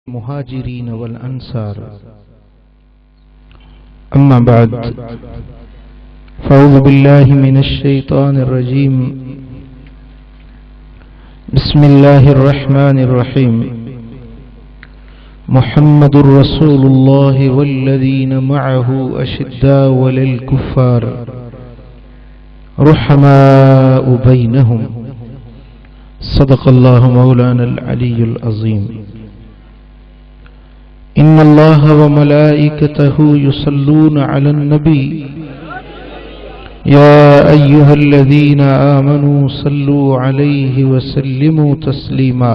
मुहाजिरीन वल अंसार अम्मा बाद फ़अऊज़ु बिल्लाहि मिनश शैतानिर रजीम बिस्मिल्लाहिर रहमानिर रहीम मुहम्मदुर रसूलुल्लाहि वल्लज़ीना मअहु अशिद्दाउ अलल कुफ़्फ़ार रुहमाउ बैनहुम सदक़ल्लाहु मौलानल अलियुल अज़ीम। इन्नल्लाह व मलाइकतहु युसल्लूना अलन नबी या अय्युहल्लज़ीना आमनू सल्लू अलैहि व सल्लिमू तस्लीमा।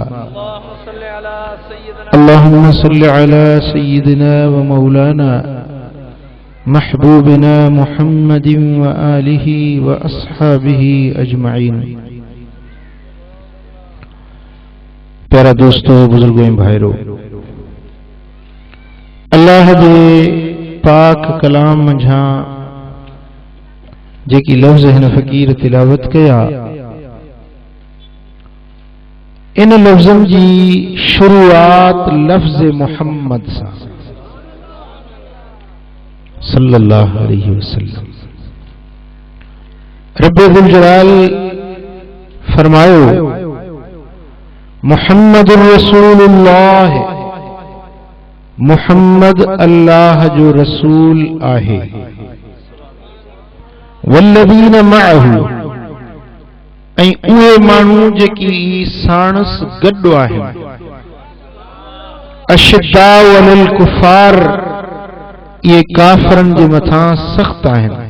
अल्लाहुम्मा सल्लि अला सय्यिदिना व मौलाना महबूबिना मुहम्मदिन व आलिहि व अस्हाबिहि अजमईन। प्यारा दोस्तों, बुजुर्गों, भाइयों, अल्लाह दे पाक कलाम मंझा जेकी लफ्ज़ हिन फ़कीर तिलावत कया, इन लफ्ज़न जी शुरुआत लफ्ज़ मुहम्मद सा सल्लल्लाहु अलैहि वसल्लम। रब्बे ज़ुल जलाल फरमायो मुहम्मदुर रसूलुल्लाह, मुहम्मद अल्लाह जो रसूल आहे। वल्लज़ीना मअहु, ऐं उहे माण्हू जेकी साणस गॾु आहिनि। अशिद्दाउ अलल कुफ़ार, ये काफ़रनि जे मथां सख़्त आहिनि।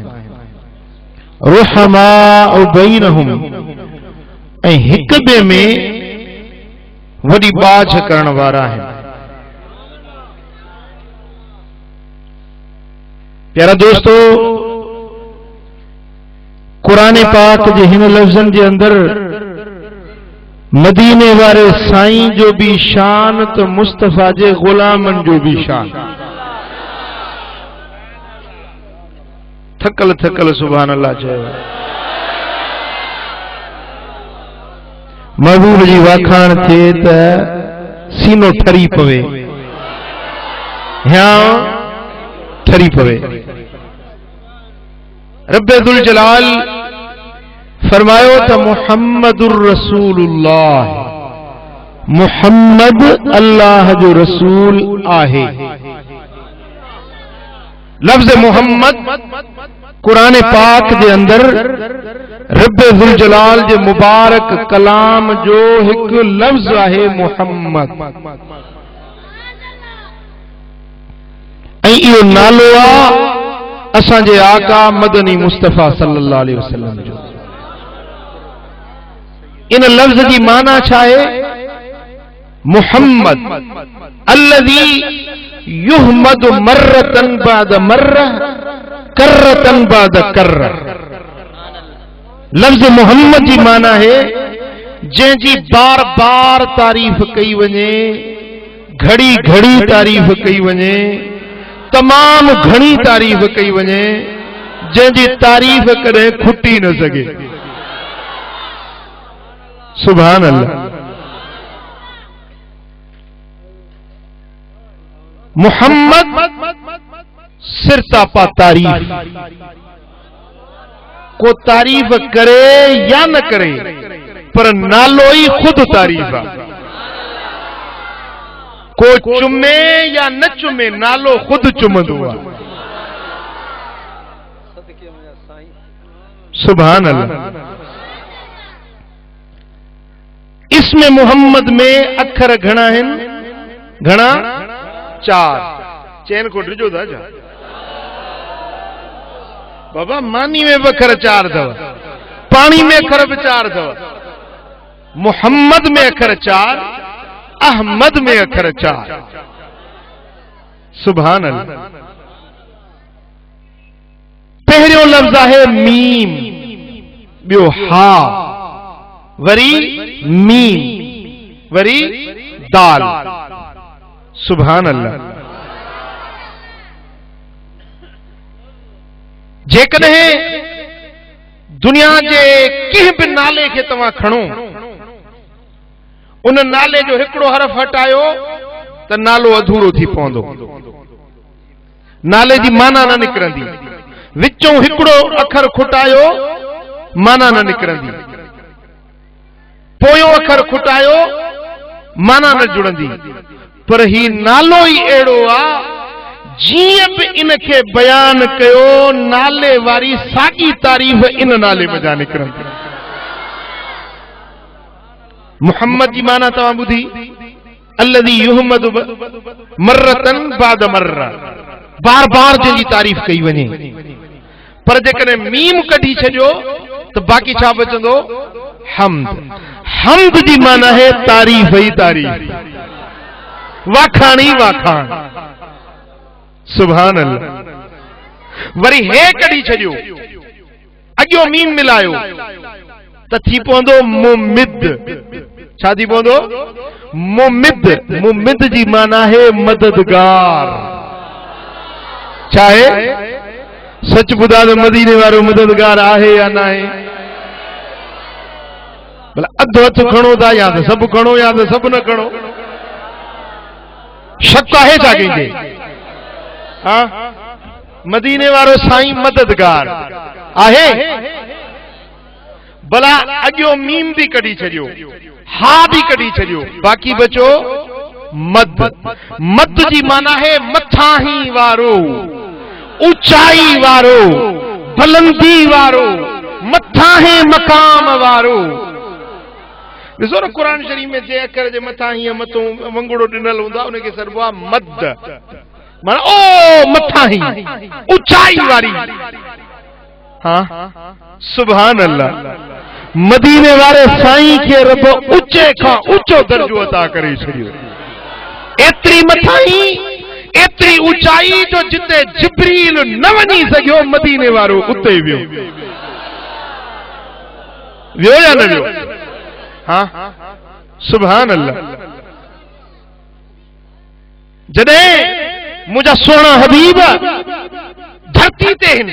रुहमाउ बैनहुम, ऐं हिक ॿिए में वॾी बाझ करण वारा आहिनि। प्यारा दोस्तों, कुरान पाक जे हिन लफ्ज़न जे अंदर मदीने वारे साईं जो भी शान तो मुस्तफ़ा जे गुलामन जो भी शान। थकल थकल सुभान अल्लाह चयो। महबूब जी वाखाण थिए त सीनो ठरी पवे, ह्या ठरी पवे। रब्बे ज़ुल जलाल फरमायो त मुहम्मदुर रसूलुल्लाह, मुहम्मद अल्लाह जो रसूल आहे। लफ्ज़ मुहम्मद कुरान पाक जे अंदर रब्बे ज़ुल जलाल जे मुबारक कलाम जो एक लफ्ज़ आहे मुहम्मद। ऐं इहो नालो आहे असांजे आका मदनी मुस्तफ़ा सल्लल्लाहु अलैहि वसल्लम जो। इन लफ्ज़ जी माना छा आहे? मुहम्मद अल्लज़ी युहमदु मर्रतन बाद मर्रा कर्रतन बाद कर्रा। लफ्ज़ मुहम्मद जी माना है जंहिंजी बार बार तारीफ़ कई वञे, घड़ी घड़ी तारीफ़ कई वञे, तमाम घणी तारीफ़ कई वञे, जंहिंजी तारीफ़ कॾहिं खुटी न सके। सुभान अल्लाह। मुहम्मद सिरतापा तारीफ, को तारीफ करे या न करे, पर नालो ही खुद तारीफ है। को चुमे या न चुमे, नालो खुद चुमंदो आहे। सुभान अल्लाह। इसमें मुहम्मद में अखर घणा आहिनि? घणा? 4। चैन को ॾिजो था छा बाबा? मानी में भी अखर 4 अथव, पानी में अखर भी 4 अथव। मुहम्मद में अखर 4, अहमद में अखर 4। सुभान अल्लाह। पहिरियों लफ्ज़ आहे मीम, ॿियो हा, वरी मीम, वरी दाल। सुभान अल्लाह। जेकॾहिं दुनिया जे कंहिं बि नाले खे तव्हां खणो, उन नाले जो हिकिड़ो हरफ हटायो त नालो अधूरो थी पवंदो, नाले जी माना न निकिरंदी, विचों हिकिड़ो अखर खुटायो माना न निकिरंदी, पोयों अखर खुटायो माना न जुड़ंदी। पर ही नालो ही अहिड़ो आ जीअं बि इनखे बयान कयो नाले वारी साॻी तारीफ़ इन नाले मज़ा निकिरंदी। मुहम्मद जी माना तव्हां ॿुधी, अल्लज़ी युहमदु मर्रतन बाद मर्रा, बार बार जंहिंजी तारीफ़ कई वञे। पर जेकॾहिं मीम कढी छॾियो त बाक़ी छा बचंदो? हम्द। हम्द जी माना है तारीफ़ ही तारीफ़, वाखाण ही वाखाण। सुभान अल्लाह। वरी हे कढी छॾियो, अॻियो मीम मिलायो त थी पवंदो मुमिद। छा थी पवंदो? मुमिद। मुमिद जी माना है मददगार। छा है? सच ॿुधा त मदीने वारो मददगार आहे या न आहे? भला अधु हथ खणो था या त सभु खणो या त सभु न खणो? शक आहे छा कंहिंखे? हाँ, मदीने वारो साईं मददगार आहे। भला अॻियो मीम भी कढी छॾियो, हा भी कढी छॾियो, बाक़ी बचो मद। मद जी माना है मथाही वारो, ऊंचाई वारो, बुलंदी वारो, मथाहे मकाम वारो। ॾिसो न क़ुरान शरीफ में जे अखर जे मथां हीअं मथो वंगड़ो ॾिनल हूंदो आहे उनखे चइबो आहे मद, माना ओ मथाही ऊंचाई वारी। हाँ, सुभान अल्लाह। मदीने वारे साईं खे रब ऊंचे खां ऊंचो दर्जो अता करे छॾियो। एतिरी मथाही, एतिरी ऊंचाई जो जिते जिब्रील न वञी सघियो, मदीने वारो उते वियो। वियो या न वियो? हाँ, सुभान अल्लाह। जॾहिं मुझा सोना हबीब धरती ते हिन,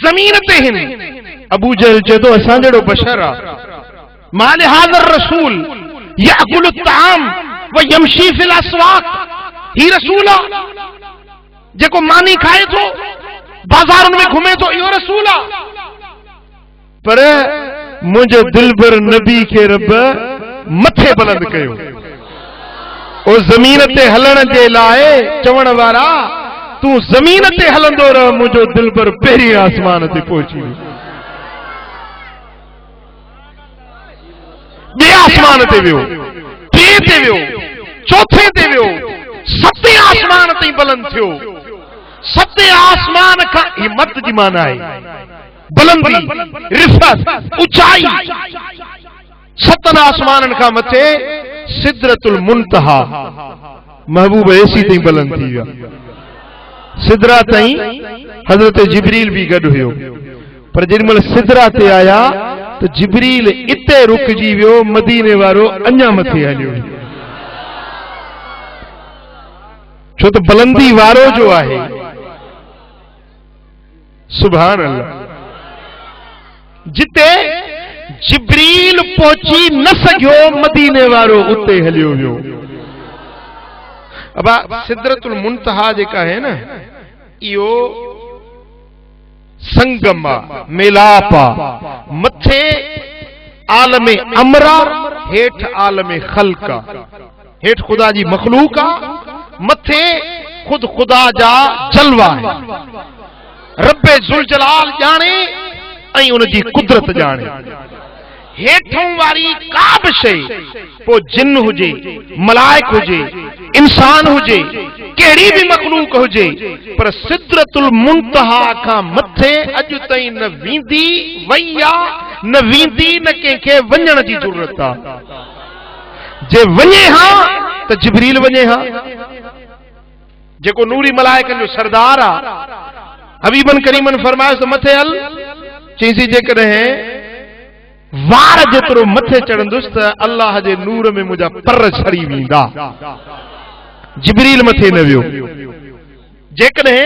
जमीन ते हिन, अबू जहल चए थो असां जहिड़ो बशर आहे। माल हाज़र रसूल याकुल ताम व यमशी फिल अस्वाक। ही रसूल आहे जेको मानी खाए थो, बाज़ारुनि में घुमे थो, इहो रसूल आहे। पर मुंहिंजे दिलबर नबी खे रब मथे बुलंद कयो। ओ ज़मीन ते हलण जे लाइ चवण वारा, तू ज़मीन ते हलंदो रह, मुंहिंजो दिलबर पहिरीं आसमान ते पहुची वियो, ॿिए आसमान ते वियो, टे ते वियो, चौथे ते वियो, सते आसमान ताईं बुलंद थियो। सते आसमान खां हिम्मत जी माना आहे बुलंदी, रिफ़त, ऊंचाई। सतन आसमाननि खां मथे सिदरतुल मुंतहा, महबूब एसी ताईं बुलंद थी विया। सिदरा ताईं हज़रत जिब्रील भी गॾु हुयो। पर जेॾीमहिल सिदरा ते आया त जिब्रील इते रुकिजी वियो, मदीने वारो अञा मथे हलियो। छो त बुलंदी वारो जो आहे। सुभान अल्लाह। जिते जिब्रील पहुची न सघियो, मदीने वारो उते हलियो वियो। अब सिदरतुल मुंतहा जेका है न, इहो संगम आहे, मिलाप आहे। मथे आलमे अमरा, हेठ आलमे खल्क आहे। हेठ खुदा जी मखलूक आहे, मथे खुद खुदा जा जलवा है। रब्बे ज़ुल जलाल जाने ऐं उन जी कुदरत जाने। हेठों वारी का बि शइ, पोइ जिन हुजे, मलाइक हुजे, इंसान हुजे, कहिड़ी बि मखलूक हुजे, पर सिदरतुल मुंतहा खां मथे अॼु ताईं न वेंदी, वई आहे, न वेंदी, न कंहिंखे वञण जी ज़रूरत आहे। जे वञे हा त जिब्रील वञे हा, जेको नूरी मलाइकनि जो सरदार आहे। हबीबन करीमन फरमायो त मथे हल, चईंसी जेकॾहिं वार जेतिरो मथे चढ़ंदुसि त अल्लाह जे नूर में मुंहिंजा पर सड़ी वेंदा। जिब्रील मथे न वियो। जेकॾहिं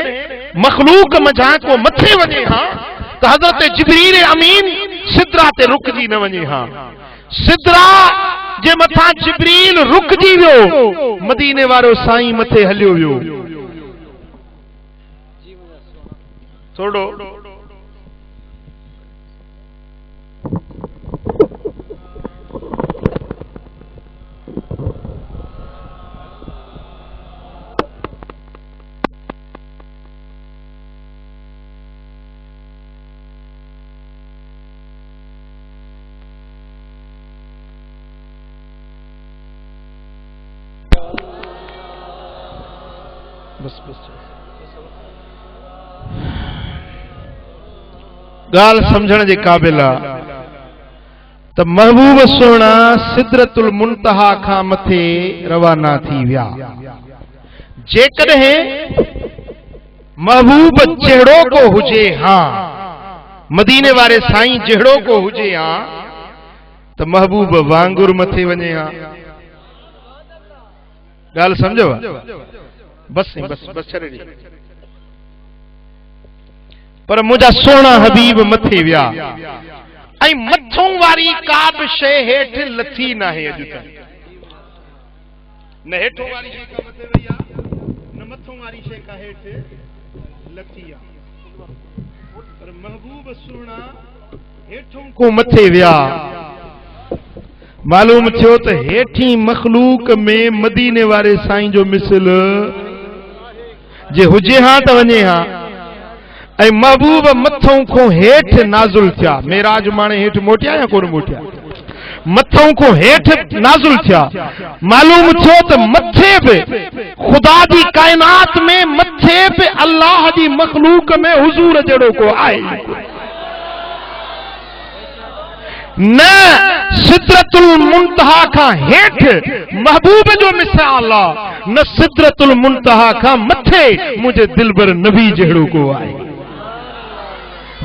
मखलूक मझां को मथे वञे हा त हज़रत जिब्रील अमीन सिदरा ते रुकजी न वञे हा। सिदरा जे मथा जिब्रील रुकजी वियो मदीने वारो साईं मथे हलियो वियो थोड़ो बस बस गाल समझण जे काबिल आहे त महबूब सोना सिदरतुल मुंतहा खां मथे रवाना थी विया जेकॾहिं महबूब जहिड़ो को हुजे हां मदीने वारे साईं जहिड़ो को हुजे हां त महबूब वांगुर मथे वञे हां गाल समझो बस बस बस छॾे ॾे पर मुझा सोना हबीब मथे विया ऐं मथों वारी का बि शइ हेठि लथी नाहे अॼु ताईं न हेठों वारी शइ का मथे वई आहे न मथों वारी शइ का हेठि लथी आहे पर महबूब सोना हेठों को मथे विया मालूम थियो त हेठी मखलूक में मदीने वारे साईं जो मिसल जे हुजे हां त वञे हां ऐं महबूब मथों को हेठ नाज़ुल थिया मेराज माने हेठ मोटिया या कोन मोटिया मथों को हेठ नाज़ुल थिया मालूम थियो त मथे पे खुदा दी कायनात में मथे पे अल्लाह दी मखलूक में हुजूर जड़ो को आए न सिदरतुल मुंतहा का हेठ महबूब जो मिसाल आहे न सिदरतुल मुंतहा का मथे मुझे दिलबर नबी जड़ो को आए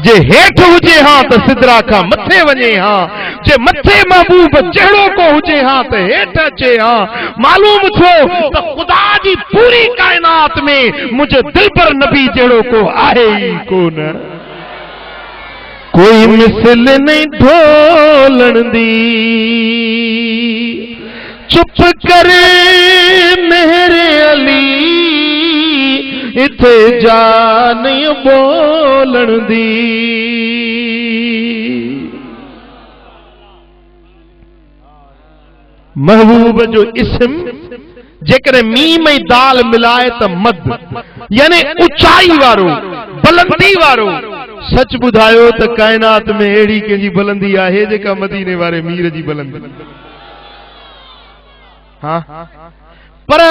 जे हेठ हुजे हां त सिदरा का मथे वञे हां जे मथे महबूब जहिड़ो को हुजे हां त हेठ अचे हां मालूम थियो त खुदा जी पूरी कायनात में मुझे दिलबर नबी जहिड़ो को आहे ई कोन कोई मिसल नहीं ढोलण दी चुप करे मेरे अली इथे जा नहीं बोलण दी महबूब जो इस्म जेकर मीम ऐं दाल मिलाए त मद यानी ऊंचाई वारो बुलंदी वारो सच बुधायो त कायनात में एड़ी कंहिंजी बुलंदी आहे जेका मदीने वारे मीर जी बुलंदी हाँ पर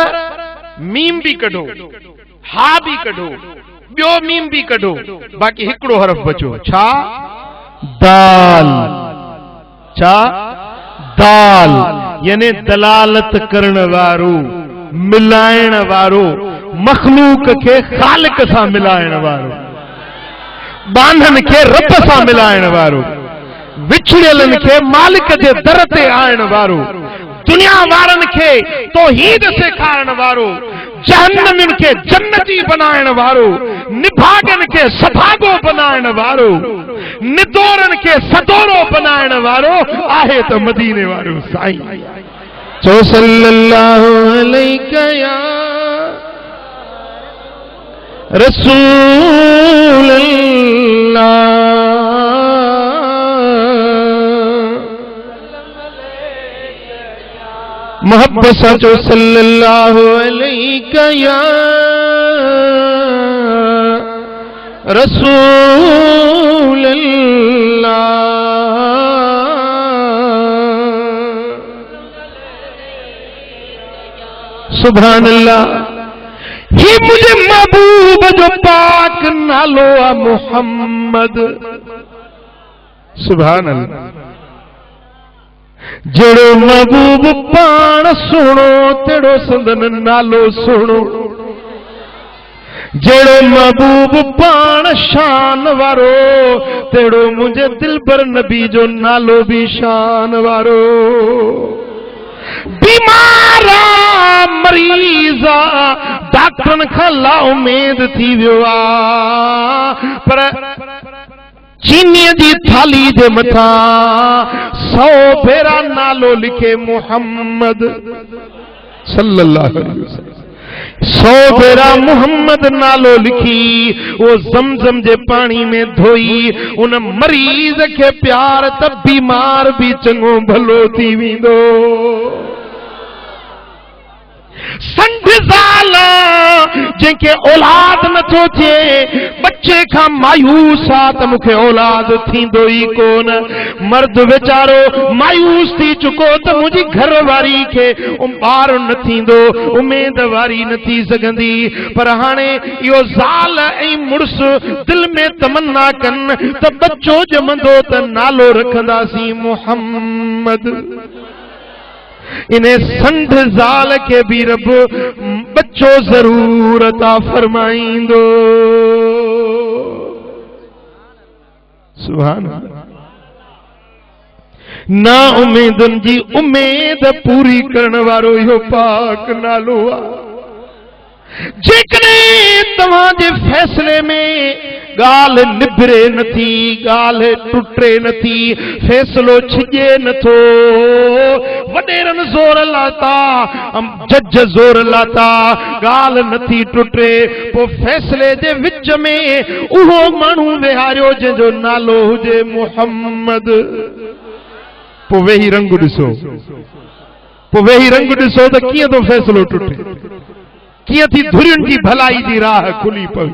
मीम भी कढो हा भी कढो बियो मीम भी कढो बाकी हिकड़ो हरफ बचो छा दाल छा दाल यानी दलालत करण वारो मिलाइण वारो मखलूक के खालिक सां मिलाइण वारो बांधन के रब सां मिलाइण वारो विछड़ियलन के मालिक जे दर ते आणण वारो दुनिया वारन के तौहीद सेखारण वारो जहन्नमिन के जन्नती बनाइण वारो निभागन के सभागो बनाइण वारो निदोरन के सदोरो बनाइण वारो आहे त मदीने वारो साईं चो सल्लल्लाहु अलैहि या रसूल अल्लाह मोहब्बत सां चो सल्लल्लाहु अलैहि या रसूल अल्लाह सुभान अल्लाह ही मुझे महबूब जो पाक नालो आ मोहम्मद सुभान अल्लाह जड़ो महबूब पान सुनो तेड़ो संदन नालो सुनो जड़ो महबूब पान शान वारो तेड़ो मुझे दिलबर नबी जो नालो भी शान वारो बीमारा मरीजा डॉक्टरन खां ला उम्मीद थी वियो आ पर चीनी जी थाली जे मथा 100 भेरा नालो लिखे मुहम्मद सल्लल्लाहु अलैहि वसल्लम। 100 भेरा मुहम्मद नालो लिखी वो ज़मज़म जे पानी में धोई उन मरीज़ के प्यार त बीमार भी चंगो भलो थी वेंदो। संढ ज़ाल जंहिंखे औलाद नथो थिए बच्चे का मायूस आ त मूंखे औलाद थींदो ई कोन। मर्द वेचारो मायूस थी चुको त मुंहिंजी घरवारी खे ॿार न थींदो, उमेदवारी न थी सघंदी। पर हाणे इहो ज़ाल ऐं मुड़ुस दिल में तमन्ना कनि त बच्चो ॼमंदो त नालो रखंदासीं मुहम्मद। इन्हें संढ ज़ाल के भी रब बच्चो जरूर अता फरमाइंदो। सुभान अल्लाह। ना उम्मीदुनि जी उम्मीद पूरी करण वारो इहो पाक नालो आहे। जेकॾहिं तव्हांजे फैसले में गाल निभरे नथी, गाल टुटे नथी, फैसलो छिजे नथो, वडेरन जोर लाता, जज जोर लाता, गाल नथी टुटे, पो फैसले जे विच में उहो माण्हू विहारियो जंहिंजो नालो हुजे मुहम्मद। पो वेही रंग ॾिसो, पो वेही रंग ॾिसो त कीअं तो फैसलो टुटे, कीअं थी धुरियुनि जी भलाई जी राह खुली पई।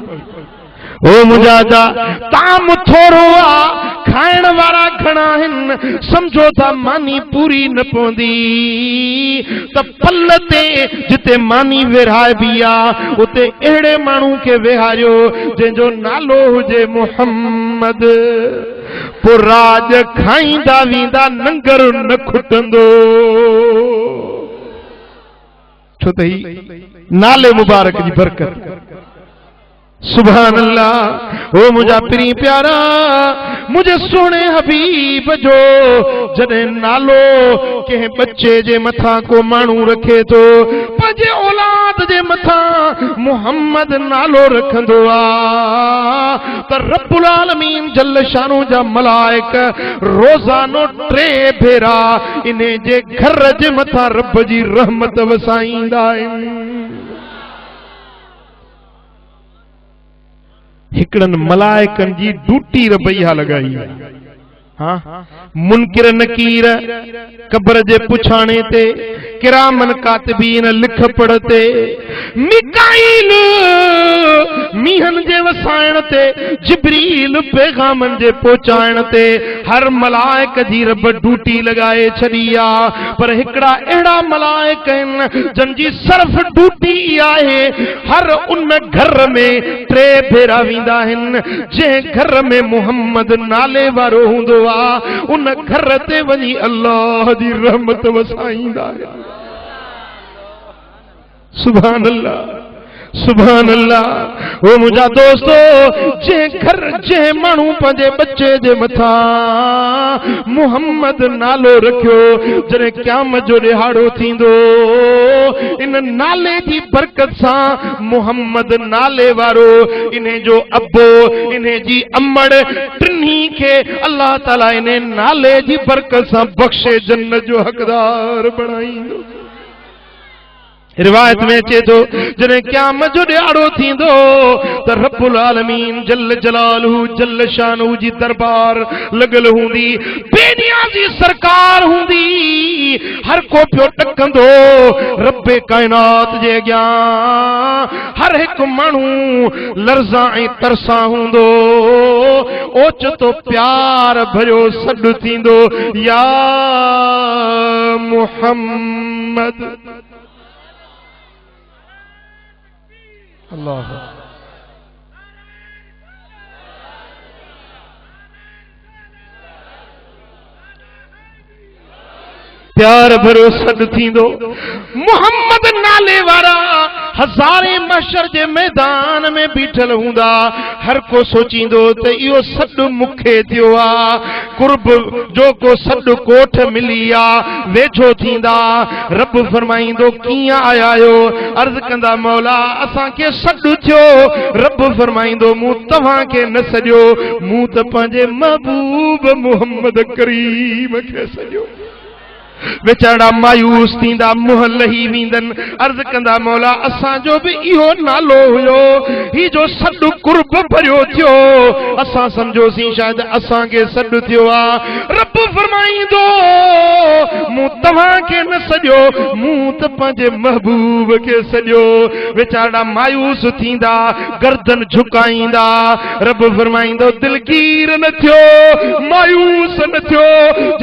ओ मुजादा ताम थोरो आ, खाइण वारा घणा आहिनि, समझो था मानी पूरी न पवंदी त पल ते जिते मानी विरहाइबी आ उते अहिड़े माण्हू खे विहारियो जंहिंजो नालो हुजे मुहम्मद। पो राज खाईंदा वेंदा नंगर न खुटंदो, छो त ही नाले मुबारक जी बरकत। सुभान अल्लाह। ओ मुझा पिरी प्यारा, मुझे सोने हबीब जो जॾहिं नालो कंहिं बच्चे जे मथा को माण्हू रखे थो, पंहिंजे औलाद जे मथा मुहम्मद नालो रखंदो आ त रब्बुल आलमीन जल शानो जा मलाइक रोज़ानो 3 भेरा इन जे घर जे मथा रब जी रहमत वसाईंदा आहिनि। हिकड़न मलाइकन जी डूटी रबैया लगाई। हाँ मुनकिर नकीर कब्र जे पुछाणे ते, किरामन कातिबीन लिख पढ़ते, मिकाईल मीहन जे वसाइण ते, जिब्रील पैगामन जे पहुचाइण ते, हर मलाइक जी रब डूटी लगाए छड़ी आ। पर हिकड़ा अहिड़ा मलाइक आहिनि जन जी सिर्फ डूटी आहे, हर उन घर में 3 भेरा वेंदा आहिनि जंहिं घर में मुहम्मद नाले वारो हूंदो आ, उन घर ते वञी अल्लाह जी रहमत वसाईंदा है। सुभान अल्लाह, सुभान अल्लाह। ओ मुझा दोस्तो, जंहिं घर जंहिं माण्हू पंहिंजे बच्चे जे मथा मुहम्मद नालो रखियो, जॾहिं क़यामत जो ॾिहाड़ो थींदो, इन नाले जी बरकत सां मुहम्मद नाले वारो, इन जो अबो, इन जी अमड़, टिन्ही खे अल्लाह ताला इन नाले जी बरकत सां बख़्शे जन्नत जो हक़दार बणाईंदो। रिवायत में अचे थो जॾहिं क़यामत जो ॾियारो थींदो त रब्बुल आलमीन जल जलालहू जल शानहू जी दरबार लॻल हूंदी, बेनियाज़ी सरकार हूंदी, हर को पियो टकंदो रब्बे कायनात जे अॻियां, हर हिकु माण्हू लर्ज़ा ऐं तरसा हूंदो, ओचितो प्यार भरियो सॾु थींदो, या मुहम्मद। अल्लाह प्यार भरो सॾु थींदो। मुहम्मद नाले वारा हज़ारे महशर जे मैदान में बीठल हूंदा हर को सोचींदो त इहो सॾु मूंखे थियो आहे कुर्ब जो को सॾु कोठ मिली आहे वेझो थींदा रब फरमाईंदो कीअं आया आहियो अर्ज़ कंदा मौला असांखे सॾु थियो रब फरमाईंदो मूं तव्हांखे न सॼो मूं त पंहिंजे महबूब मुहम्मद करीम खे सॼो बेचारा मायूस थींदा मुंह लही वींदन अर्ज़ कंदा मौला असांजो भी इहो नालो हुयो ही जो सॾु कुर्ब भरियो थियो असां समझोसीं शायद असांखे सॾु थियो आहे रब फरमाईंदो मूं तव्हांखे न सॼो मूं त पंहिंजे महबूब खे सॼो बेचारा मायूस थींदा गर्दन झुकाईंदा रब फरमाईंदो दिलगीर न थियो मायूस न थियो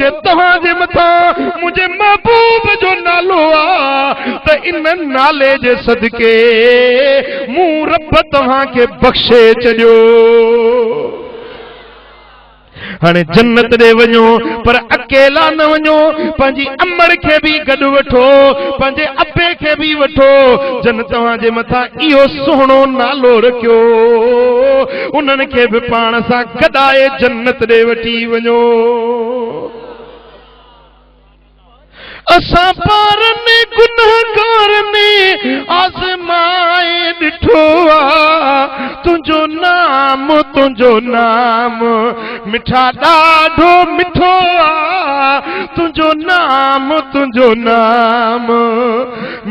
जे तव्हांजे मथां मुझे महबूब जो नालो आ त इन नाले जे सदके मूं रब तव्हांखे बख्शे छॾियो हाणे जन्नत ॾे वञो पर अकेला न वञो पंहिंजी अमड़ खे भी गॾु वठो पंहिंजे अबे खे भी वठो जन तव्हांजे मथां इहो सुहिणो नालो रखियो उन्हनि खे भी पाण सां गॾाए जन्नत ॾे वठी वञो असां पारने गुनहगारने आज़माए ॾिठो आहे तुंहिंजो नाम मिठा ॾाढो मिठो आहे तुंहिंजो नाम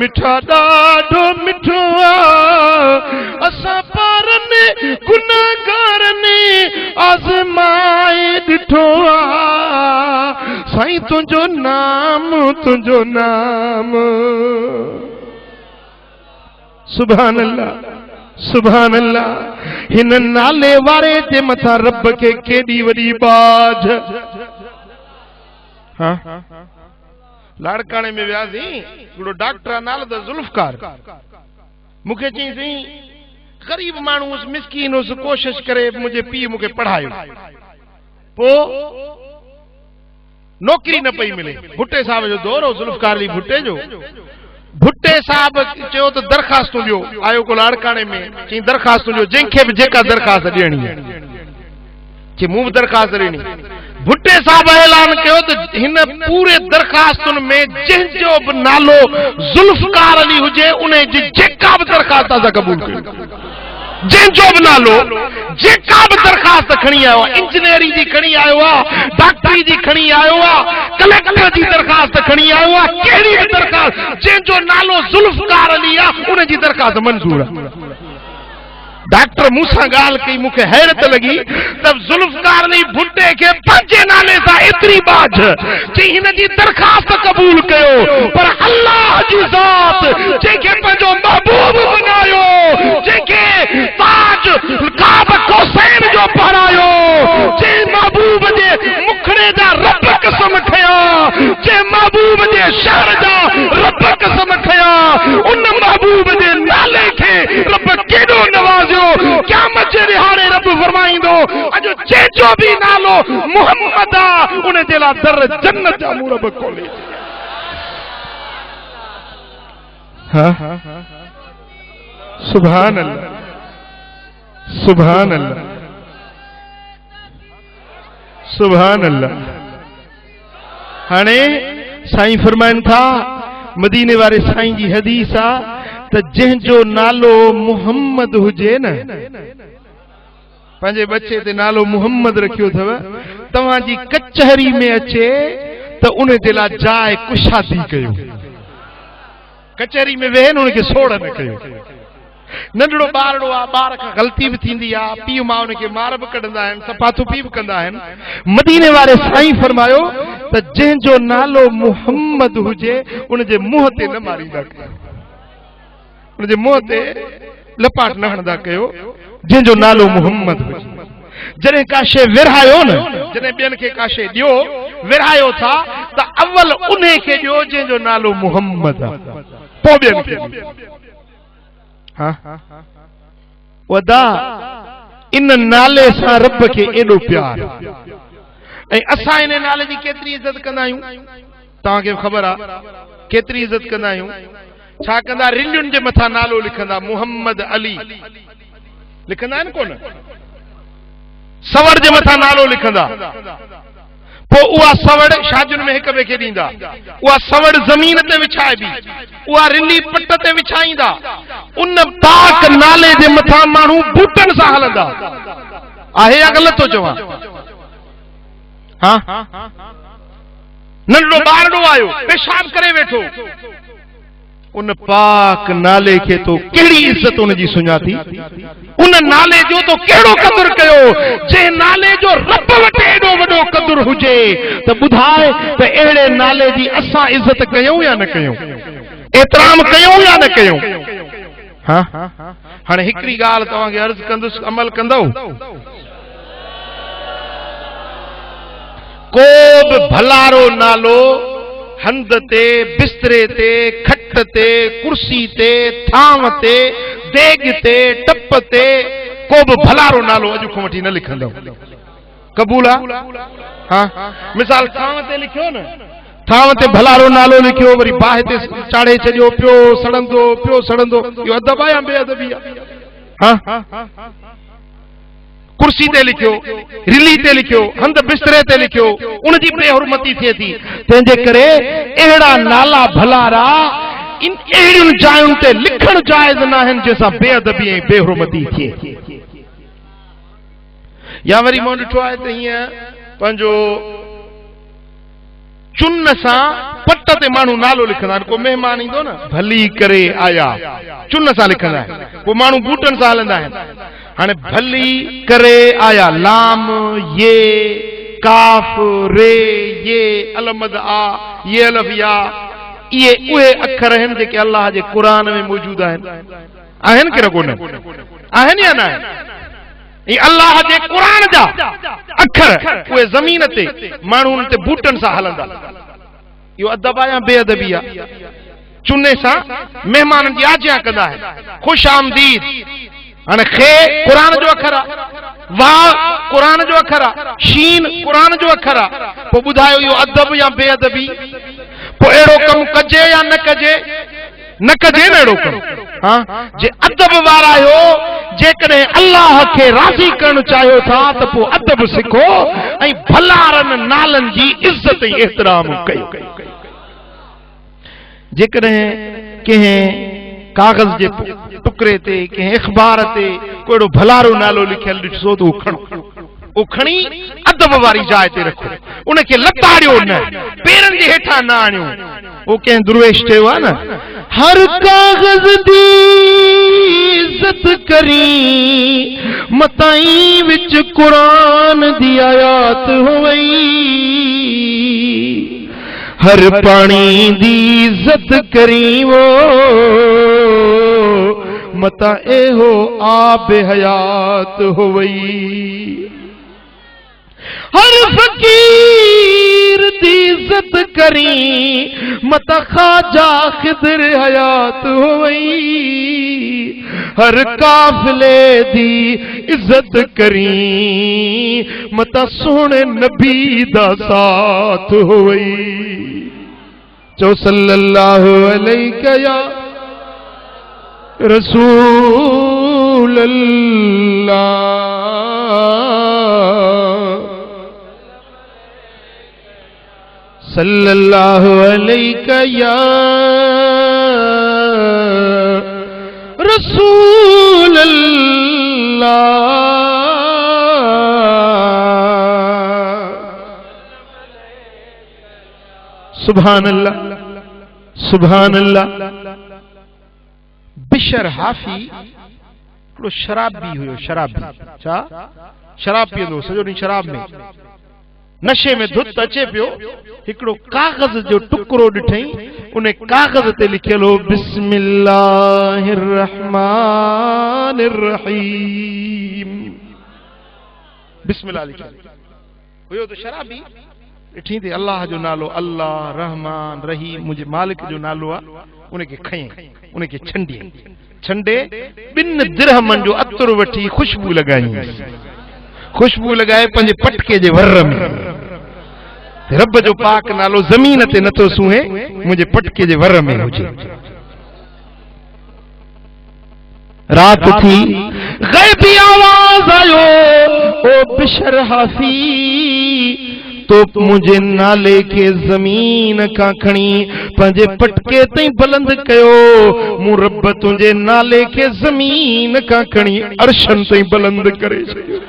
मिठा ॾाढो मिठो आहे असां पारने गुनहगारने आज़माए ॾिठो आहे साईं तुंहिंजो नाम सुभान अल्लाह हिन नाले वारे जे मथां रब खे केॾी वॾी बाज हाँ लाड़काणे में वियासीं हिकिड़ो डॉक्टर नालो त ज़ुल्फ़कार मूंखे चईं गरीब माण्हू हुउसि मिसकीन हुउसि कोशिश करे मुंहिंजे पीउ मूंखे पढ़ायो पोइ नौकरी न पई मिले भुट्टे साहब जो दौर हो ज़ुल्फ़कार अली भुट्टे जो भुट्टे साहब चयो त दरखास्तूं ॾियो आयो को लाड़काणे में चई दरखास्तूं ॾियो जंहिंखे बि जेका दरखास्त ॾियणी चई मूं बि दरखास्त ॾिनी भुट्टे साहब ऐलान कयो त हिन पूरे दरखास्तुनि में जंहिंजो बि नालो ज़ुल्फ़कार अली हुजे उन जी जेका बि दरखास्त असां क़बूल कयूं जंहिंजो बि नालो जेका बि दरखास्त खणी आयो आहे इंजीनियरिंग जी खणी आयो आहे डॉक्टरी जी खणी आयो आहे कलेक्टर जी दरखास्त खणी आयो आहे कहिड़ी बि दरखास्त जंहिंजो नालो ज़ुल्फ़कार अली आहे उन जी दरखास्त मंज़ूर आहे डॉक्टर मूंसां ॻाल्हि कई मूंखे हैरत लॻी त ज़ुल्फ़कार अली भुट्टे खे पंहिंजे नाले सां एतिरी बाझ चई हिन जी दरखास्त क़बूल कयो पर अल्लाह जी ज़ात जंहिंखे पंहिंजो महबूब बनायो जंहिंखे ताज काब कौसैन जो पहरायो जंहिं महबूब जे मुखड़े जा रब कसम खया जंहिं महबूब जे शहर जा रब कसम खया उन महबूब जे नाले खे रब केॾो नवाज़ियो क़यामत जे ॾिहाड़े रब फरमाईंदो अॼु जंहिंजो बि नालो मुहम्मद आहे उन जे लाइ दर जन्नत जा मूं रब खोले सुभान अल्लाह सुभान अल्लाह सुभान अल्लाह हाणे साईं फरमाइनि था मदीने वारे साईं जी हदीस आहे त जंहिंजो नालो मुहम्मद हुजे न पंहिंजे बच्चे ते नालो मुहम्मद रखियो अथव तव्हांजी कचहरी में अचे त उन जे लाइ जाइ कुशादी कयो कचहरी में वेहे न उनखे सोड़ न कयो नंढड़ो ॿारड़ो आहे ॿार खां ग़लती बि थींदी आहे पीउ मां उनखे मार बि कढंदा आहिनि सफ़ातुफ़ी बि कंदा आहिनि मदीने वारे साईं फरमायो त जंहिंजो नालो मुहम्मद हुजे उनजे मुंहं ते न मारींदा कयो उनजे मुंहं ते लपाट न हणंदा कयो जंहिंजो नालो मुहम्मद हुजे जॾहिं का शइ विरहायो न जॾहिं ॿियनि खे का शइ ॾियो विरहायो था त अव्वल उन खे ॾियो जंहिंजो नालो मुहम्मद आहे पोइ ॿियनि खे वदा इन नाले सां रब खे एॾो प्यार ऐं असां इन नाले जी केतिरी इज़त कंदा आहियूं तव्हांखे ख़बर आहे केतिरी इज़त कंदा आहियूं छा कंदा रिलियुनि जे मथां नालो लिखंदा मोहम्मद अली लिखंदा आहिनि कोन सवड़ जे मथां नालो लिखंदा पोइ उहा सवड़ शादियुनि में हिक ॿिए खे ॾींदा उहा सवड़ ज़मीन ते विछाइबी उहा रिली पट ते विछाईंदा उन पाक नाले जे मथां माण्हू बूटनि सां हलंदा आहे या ग़लति थो चवां हा नंढड़ो ॿारड़ो आयो पेशाब करे वेठो उन पाक नाले खे तो कहिड़ी इज़त उन जी सुञाती उन नाले जो तो कहिड़ो क़दुरु कयो जंहिं नाले जो रब वटि एॾो वॾो क़दुरु हुजे त ॿुधाए त अहिड़े नाले जी असां इज़त कयूं या न कयूं एतराम कयूं या न कयूं हा हाणे हिकिड़ी ॻाल्हि तव्हांखे अर्ज़ कंदुसि अमल कंदव को बि भलारो नालो हंध ते बिस्तरे ते खट ते कुर्सी ते थांव ते देग ते टप ते को बि भलारो नालो अॼु खां वठी न लिखंदव क़बूल आहे हा मिसाल थांव ते लिखियो न थांव ते भलारो नालो लिखियो वरी बाहि ते चाढ़े छॾियो पियो सड़ंदो इहो अदब आहे या बेअदबी आहे हा कुर्सी ते लिखियो रिली ते लिखियो हंध बिस्तरे ते लिखियो उन जी बेहुरमती थिए थी तंहिंजे करे अहिड़ा नाला भलारा इन अहिड़ियुनि जायुनि ते लिखण जाइज़ न आहिनि जंहिंसां बेअदबी ऐं बेहुरमती थिए या वरी मां ॾिठो आहे त हीअं पंहिंजो चुन सां पट ते माण्हू नालो लिखंदा आहिनि को महिमान ईंदो न भली करे आया चुन सां लिखंदा आहिनि पोइ माण्हू बूटनि सां हलंदा आहिनि हाणे भली करे आया लाम ये काफ रे ये अलमद आ ये अलफ या ये उहे अखर आहिनि जेके अल्लाह जे क़ुर में मौजूद आहिनि कि न कोन आहिनि या न आहिनि अल्लाह जे क़ुर जा अखर उहे ज़मीन ते माण्हू उन ते बूटनि सां हलंदा इहो अदब आहे या बेअदबी आहे चुने सां महिमाननि जी आज्ञा कंदा आहिनि ख़ुश आमदीद हाणे खे क़ुर जो अखर आहे वाह क़ुर जो अखर आहे शीन क़ुर जो अखर आहे पोइ ॿुधायो इहो अदब या बेअदबी पोइ अहिड़ो कमु कजे या न कजे न अहिड़ो कमु हा जे अदब वारा आहियो जेकॾहिं अल्लाह खे राज़ी करणु चाहियो था त पोइ अदब सिखो ऐं भलारनि नालनि जी इज़त ऐं एतिराम कयो जेकॾहिं कंहिं कागज़ जे टुकड़े ते कंहिं अख़बार ते कोई भलारो नालो लिखियल ॾिसो त उहो खणी अदब वारी जाइ ते रखो उनखे लताड़ियो न पेरनि जे हेठां न आणियो उहो कंहिं दुर्वेश चयो आहे न हर कागज़ दी इज़त करी मताई विच क़ुरान दी आयात होई हर पानी दी इज़त करी वो मता एहो आब हयात होई हर फकीर दी इज़त करी मता खाजा खिदर हयात होई हर काफिले दी इज़त करी मता सोने नबी दा साथ होई चो सल्लल्लाहु अलैहि या रसूल अल्लाह सल्लल्लाहु अलैहि या रसूल अल्लाह सुभान अल्लाह सुभान अल्लाह बिशर हाफी हिकिड़ो शराबी हुयो शराबी छा शराब पीअंदो सॼो ॾींहुं शराब में नशे में धुत अचे पियो हिकिड़ो कागज़ जो टुकड़ो ॾिठई उन कागज़ ते लिखियल हो बिस्मिल्लाहिर रहमानिर रहीम बिस्मिल्लाह लिखियल हुयो त शराबी ॾिठी ते अल्लाह जो नालो अल्लाह रहमान रहीम मुंहिंजे मालिक जो नालो आहे उनखे खयईं उनखे छंडे 2 दिरहमनि जो अतरु वठी खुशबू लॻाए पंहिंजे पटके जे वर में रब जो पाक नालो ज़मीन ते नथो सूहे मुंहिंजे पटके जे वर में हुजे रात थी, गैबी आवाज आयो, ओ बिशर हाफी, तो मुझे नाले के जमीन का खणी पंजे पटके तई बुलंद कयो, मु रब तुझे नाले के जमीन का खणी अर्शन तई बुलंद करे छयो।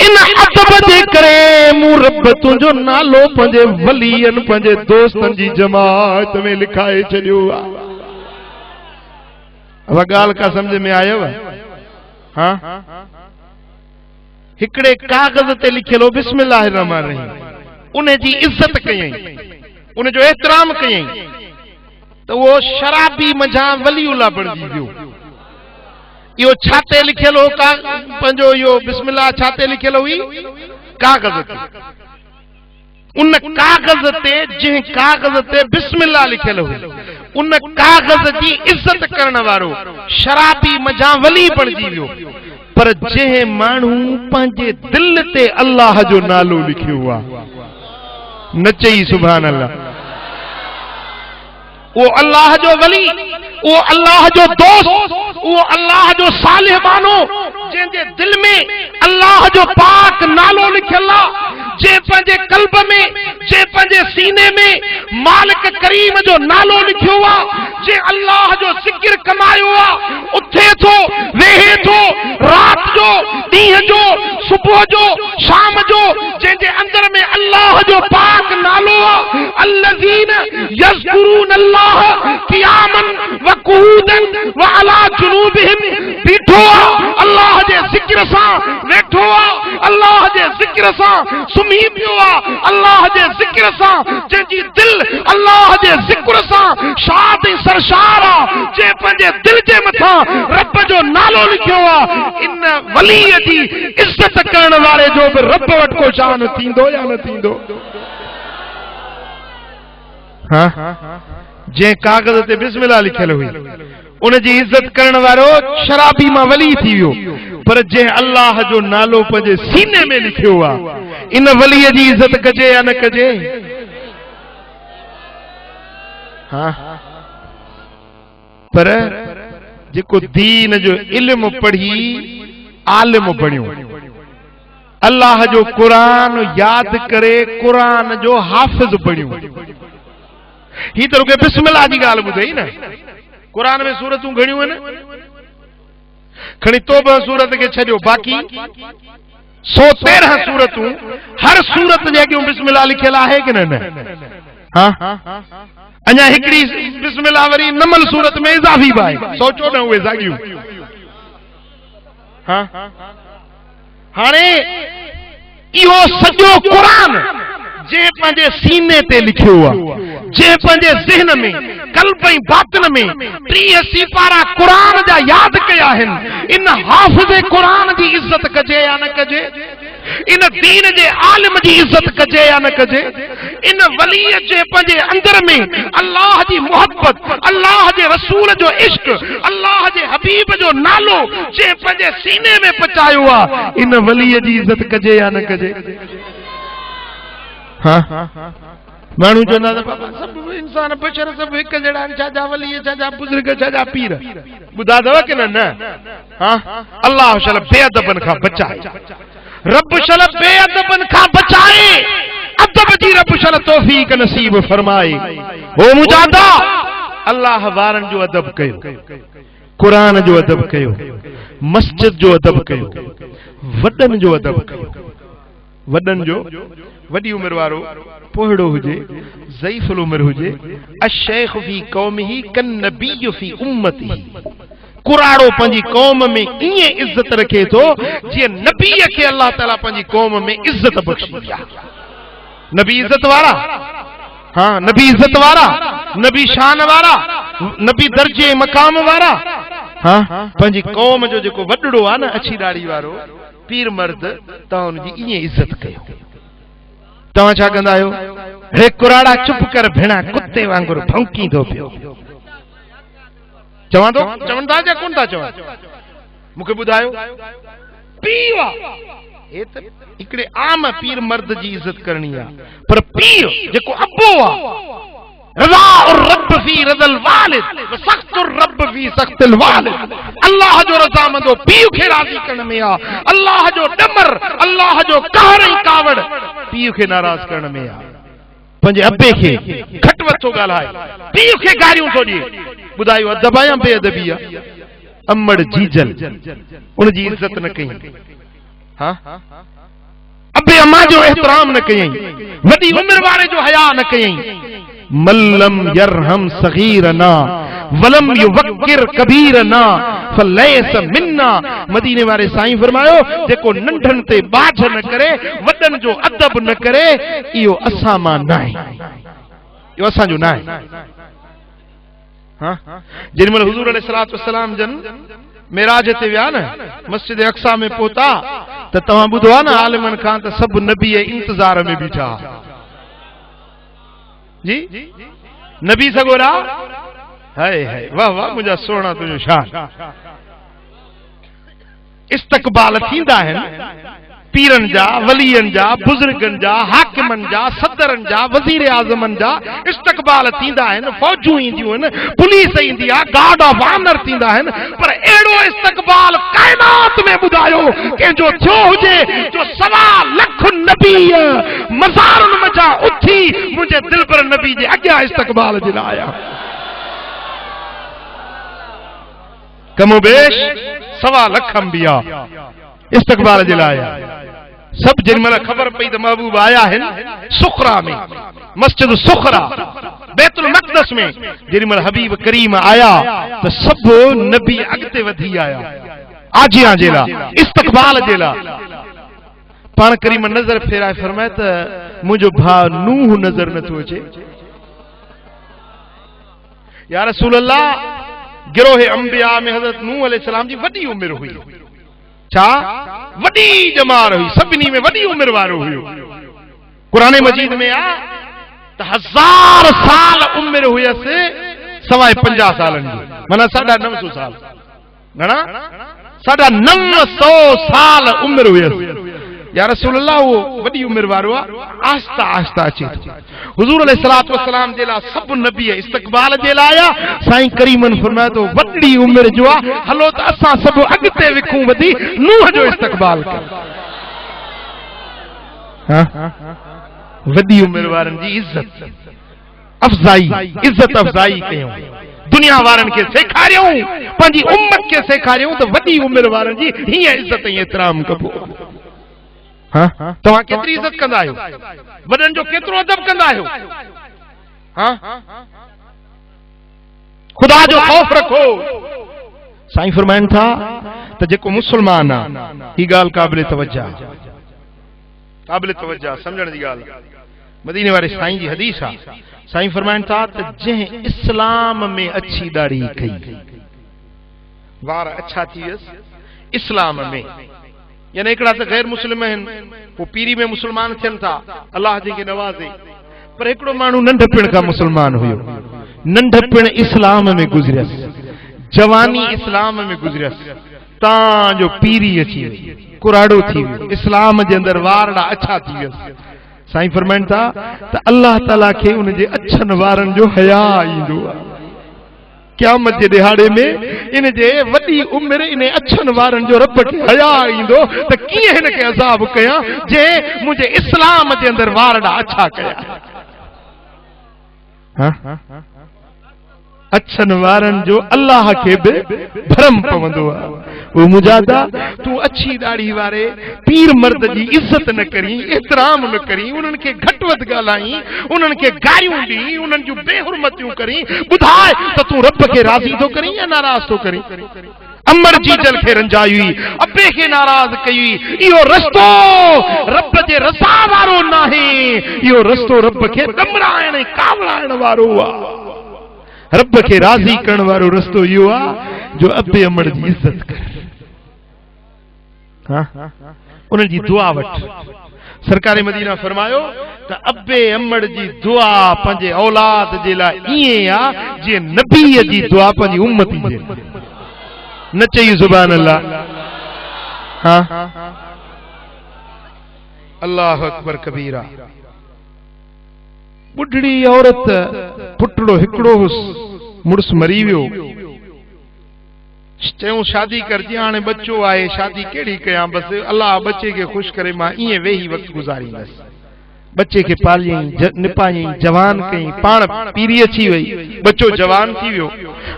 इन अदब जे करे मु रब तुझो नालो पंजे वलियन पंजे दोस्तन जी जमात में लिखाए छयो। अब गाल का समझ में आयो? हाँ, हिकड़े कागज ते लिखियलो बिस्मिल्लाह रहमान रहीम, उन जी इज्जत कयई, उन जो एहतराम कयई, तो वो शराबी मझा वलीउल्लाह बणजी वियो। यो छाते लिखियलो का पंजो यो बिस्मिल्लाह छाते लिखियलो हुई कागज ते, उन कागज ते जे कागज ते बिस्मिल्लाह लिखियलो हुई, उन कागज जी इज्जत करण वारो शराबी मझा वली बणजी वियो। पर जे मानू पंहिंजे दिल ते अल्लाह जो नालो लिखियो हुआ, न चई सुभान अल्लाह, वो अल्लाह जो वली, वो अल्लाह जो दोस्त, वो अल्लाह जो सालिह मानो, जंहिंजे दिल में अल्लाह जो पाक नालो लिखियल आहे, जे पंहिंजे कल्ब में, जे पंहिंजे सीने में मालिक करीम जो नालो लिखियो आहे, जे अल्लाह जो ज़िक्र कमायो आहे, उथे थो वेहे थो, रात जो ॾींहं जो सुबुह जो शाम जो, जंहिंजे अंदर में अल्लाह जो पाक नालो आहे, अल्लज़ीन यज़कुरून अल्लाह क़ियामन व क़ुऊदन व अला जुनूबिहिम, बीठो आहे अल्लाह जे ज़िक्र सां, वेठो आहे अल्लाह जे ज़िक्र सां, सुम्ही पियो आहे अल्लाह जे ज़िक्र सां, जंहिंजी दिल अल्लाह जे ज़िक्र सां शाद ऐं सरशार आहे, जे पंहिंजे दिल जे मथां रब जो नालो लिखियो आहे, इन वलीअ जी इज्जत करण वारे जो बि रब वटि को शान थींदो या न थींदो? हाँ, जे कागज ते बिस्मिल्लाह लिखियल हुई, उन जी इज्जत करण वारो शराबी मां वली थी वियो। पर जे अल्लाह जो नालो पंहिंजे सीने में लिखियो आहे, इन वलीअ जी इज्जत कजे या न कजे? हाँ, पर जेको दीन जो इल्म पढ़ी आलिम बणियो, अल्लाह जो कुरान याद करे कुरान जो हाफिज बणियो, ही तो रुके बिस्मिल्लाह जी गाल बुधाई ना। कुरान में सूरतूं घणियूं आहिनि, खणी तौबा सूरत के छॾियो, बाक़ी 113 सूरतूं, हर सूरत जे अॻियों बिस्मिल्लाह लिखियल आहे कि न? हाँ, अञा हिकड़ी बिस्मिल्लाह वरी नमल सूरत में इज़ाफ़ी बि आहे, सोचो न उहे साॻियूं। हाँ, हाणे इहो सॼो कुरान जे पंहिंजे सीने ते लिखियो आहे, जे पंहिंजे ज़हन में कल्ब ऐं बातिन में 30 सिपारा कुरान जा याद कया आहिनि, इन हाफ़िज़ कुरान जी इज्जत कजे या न कजे? इन दीन जे आलिम जी इज्जत कजे या न कजे? इन वलीअ जे पंहिंजे अंदर में अल्लाह जी मोहब्बत, अल्लाह जे रसूल जो इश्क, अल्लाह जे हबीब जो नालो जे पंहिंजे सीने में पचायो आहे, इन वलीअ जी इज्जत कजे या न कजे? हाँ, माण्हू चवंदा त बाबा सभु इंसान बशर सभु हिकु जहिड़ा आहिनि, छाजा वली, छाजा बुज़ुर्ग, छाजा पीर, ॿुधा अथव कि न? हाँ, अल्लाह शल बेअदबन खां बचाए, रब शल बेअदबन खां बचाए, अदब जी रब शल तौफीक नसीब फरमाए। हो मुजादा अल्लाह वारनि जो अदब कयो, कुरान जो अदब कयो, मस्जिद जो अदब कयो, वॾनि जो अदब कयो, वॾनि जो, वॾी उमिरि वारो पोहड़ो हुजे, ज़ईफ़ुल उमिर हुजे, अशैख़ फी क़ौमिही कन्नबी फी उम्मतिही, कुराड़ो पंहिंजी कौम में ईअं इज्जत रखे थो जीअं नबीअ खे अल्लाह ताला पंहिंजी कौम में इज्जत बख़्शी आहे। नबी इज्जत वारा, हाँ, नबी इज्जत वारा, नबी शान वारा, नबी दर्जे मकाम वारा, हाँ, पंहिंजी कौम जो जेको वॾड़ो आहे न, अछी ॾाढ़ी वारो पीर मर्द, तव्हां हुनजी ईअं इज्जत कयो। तव्हां छा कंदा आहियो? हे कुराड़ा चुप कर भेणा, कुत्ते वांगुरु भौंकी थो पियो। चवां थो, चवनि था या कोन था चवनि? मूंखे ॿुधायो। पीउ आहे, हे त हिकिड़े आम पीर मर्द जी इज्जत करणी आहे, पर पीउ जेको अबो आहे, रज़ा और रब रब फी रज़ल वालिद व सख्तुर रब फी सख्तिल वालिद। अल्लाह जो रज़ामंदो पीउ खे राज़ी करण में आ, अल्लाह जो डमर, अल्लाह जो कहर ऐं कावड़ पीउ खे नाराज़ करण में आ। पंहिंजे अबे खे घटि वधि थो ॻाल्हाए, पीउ खे गारियूं थो ॾिए। ॿुधायो अदब आहे या बेअदबी आहे? अमड़ जीजल उनजी इज्जत न कई। हाँ, अबे अम्मा जो एहतराम न कई, वॾी उम्र वारे जो हया न कई। मल्लम यरहम सगीरना वलम युवक्किर कबीरना फलैस मिन्ना। मदीने वारे साईं फरमायो जेको नंढन ते बाझ न करे, वॾन जो अदब न करे, इहो असां मां न आहे, इहो असांजो न आहे। हाँ, जिनमल हुजूर अलैहिस्सलातु वस्सलाम जन मेराज ते विया न, मस्जिद अक्सा में पहुता त तव्हां ॿुधो आहे न आलिमन खां त सभु नबी इंतजार में बीठा। जी नबी सगोरा, हाय हाय, वाह वाह मुंहिंजा सोना तुंहिंजो शान। इस्तक़बाल थींदा आहिनि पीरन जा, वलियन जा, बुजुर्गन जा, हाकिमन जा, सदरन जा, वजीर आजमन जा। इस्तक़बाल थींदा आहिनि, फौजूं ईंदियूं आहिनि, पुलिस ईंदी आहे, गार्ड ऑफ ऑनर थींदा आहिनि, पर अहिड़ो इस्तक़बाल काइनात में ॿुधायो कंहिंजो थियो हुजे जो 1.25 लख नबी मज़ारुनि मचा उथी मुंहिंजे दिलबर नबी जे अॻियां इस्तक़बाल जे लाइ आया। कमोबेश 1.25 लख अंबिया इस्तक़बाल जे लाइ सब। जिनमल खबर पई त महबूब आया आहिनि सुखरा में, मस्जिद सुखरा बैतुल मक़दस में, जिनमल हबीब करीम आया त सब नबी अॻिते वधी आया आजियां जे लाइ, इस्तक़बाल जे लाइ। पाण करीम नज़र फेराए फरमाए त मुंहिंजो भाउ नूह नज़र नथो अचे। या रसूल अल्लाह, गिरोह अंबिया में हज़रत नूह अलैहिस्सलाम जी वॾी उम्र हुई। छा वॾी जमार हुई, सभिनी में वॾी उम्र वारो हुयो। कुरान मजीद में आ त 1000 साल उम्र हुयसि सवाइ 50 सालनि जी, माना 950 साल। घणा? 950 साल उम्र हुयसि। या रसूल अल्लाह, वो वॾी उम्र वारो आहे, आहिस्ता आहिस्ता अचे थो। हुजूर अलैहिस्सलातु वस्सलाम जे लाइ सभु नबी इस्तक़बाल जे लाइ आया। साईं करीमन फरमाए थो वॾी उम्र जो आहे, हलो त असां सभु अॻिते विखूं वधी नूह जो इस्तक़बाल कर। वॾी उम्र वारनि जी इज़त अफ़ज़ाई, इज़त अफ़ज़ाई कयूं, दुनिया वारनि खे सेखारियूं, पंहिंजी उम्मत खे सेखारियूं त वॾी उम्र वारनि जी हीअं इज़त ऐं एतिराम कबो। हाँ, तव्हां केतिरी इज़त कंदा आहियो? वॾनि जो केतिरो अदब कंदा आहियो? हाँ, खुदा जो खौफ रखो। साईं फरमाइनि था त जेको मुस्लमान आहे, ही ॻाल्हि क़ाबिल तवज्जा, क़ाबिल तवज्जा सम्झण जी ॻाल्हि। मदीने वारे साईं जी हदीस आहे। साईं फरमाइनि था त जंहिं इस्लाम में अछी दाढ़ी कई, वार अच्छा थी वियसि इस्लाम में, यानी हिकिड़ा त गैर मुस्लिम आहिनि, वो पीरी में मुसलमान थियनि था, अल्लाह जंहिंखे नवाज़े, पर हिकिड़ो माण्हू नंढपिण खां मुसलमान हुयो, नंढपिण इस्लाम में गुज़रियसि, जवानी इस्लाम में गुज़रियसि, तव्हांजो पीरी अची वई, कुराड़ो थी वियो, इस्लाम जे अंदरि वारड़ा अच्छा थी वियसि। साईं फरमाइनि था त अल्लाह ताला खे उन जे अछनि वारनि जो हया ईंदो आहे। क़यामत जे दिहाड़े में इन जे वॾी उम्र इन अछनि वारनि जो रब खे हया ईंदो त कीअं हिन खे अज़ाब कयां जे मुंहिंजे इस्लाम जे अंदरि वारड़ा अच्छा कया। अछनि वारनि जो अल्लाह खे बि भरम पवंदो आहे। वो मुजादा तू अच्छी दाढ़ी वारे पीर मर्द जी इज्जत न करी, एतराम न करी, उन्हनि खे घटि वधि ॻाल्हाई, उन्हनि खे गारियूं ॾी, उन्हनि जूं बेहुरमतियूं करी, ॿुधाए त तूं रब खे राज़ी थो करी या नाराज़ थो करी? अमर जीजल खे रंजाई हुई, अबे खे नाराज़ कई हुई। इहो रस्तो रब जे रज़ा वारो नाहे, इहो रस्तो रब खे ॾमराइण कावड़ाइण वारो आहे। रब खे राज़ी करण वारो रस्तो इहो आहे जो अबे अमड़ जी इज़त कर, उन्हनि जी दुआ वठ। सरकार मदीना फरमायो त अबे अमड़ जी दुआ पंहिंजे औलाद जे लाइ ईअं आहे जीअं नबीअ जी दुआ पंहिंजी उम्मत जे। न चई सुभान अल्लाह। हाँ, अल्लाह अकबर कबीरा। बुढ़ड़ी औरत पुटड़ो हिकड़ो मुड़स मरी वियो चयूं शादी करजी हाणे बच्चो आए शादी केड़ी कया बस अल्लाह बच्चे के खुश करे मां इए वेही वक्त गुजारींदस बच्चे के पालियई निपायई जवान कई पाण पीरी अची वई बच्चो जवान थी वियो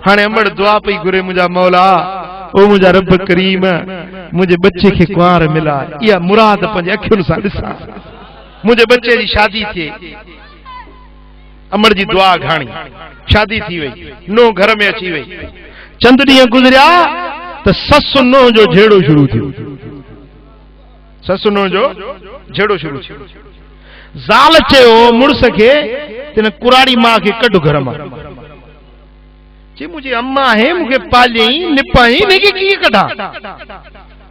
हाणे अमड़ दुआ पई घुरे मुंहिंजा मौला ओ मुंहिंजा रब करीम मुंहिंजे बच्चे के कुंवार मिला इहा मुराद पंहिंजे अखियुनि सां ॾिसां मुंहिंजे बच्चे जी शादी थिए अमड़ जी दुआ घाणी शादी थी वई नो घर में अची वई चंद ॾींहं गुज़रिया त ससु नो जो झेड़ो शुरू थियो ससु नो जो झेड़ो शुरू थियो ज़ाल चयो मुड़स खे तिन कुराड़ी मां खे कढ घर मां चे मुझे अम्मा है मुझे पालियई निपाई इनके कीअं कढां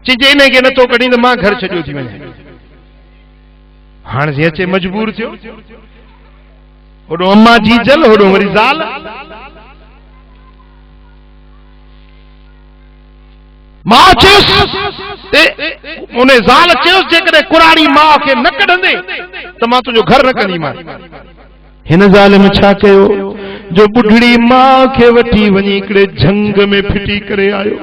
चइजे इनके नथो कढी त मां घर छॾियो थी वञा हाणे अचे मजबूर थियो होॾो अम्मा जी जल होॾो वरी ज़ाल मां चयुसि उन ज़ाल चयुसि जेकॾहिं कुराड़ी मां खे न कढंदे त मां तुंहिंजो घर न कंदीमांइ हिन ज़ालिम छा कयो जो बुढ़ड़ी मां खे वठी वञी हिकिड़े झंग में फिटी करे आयो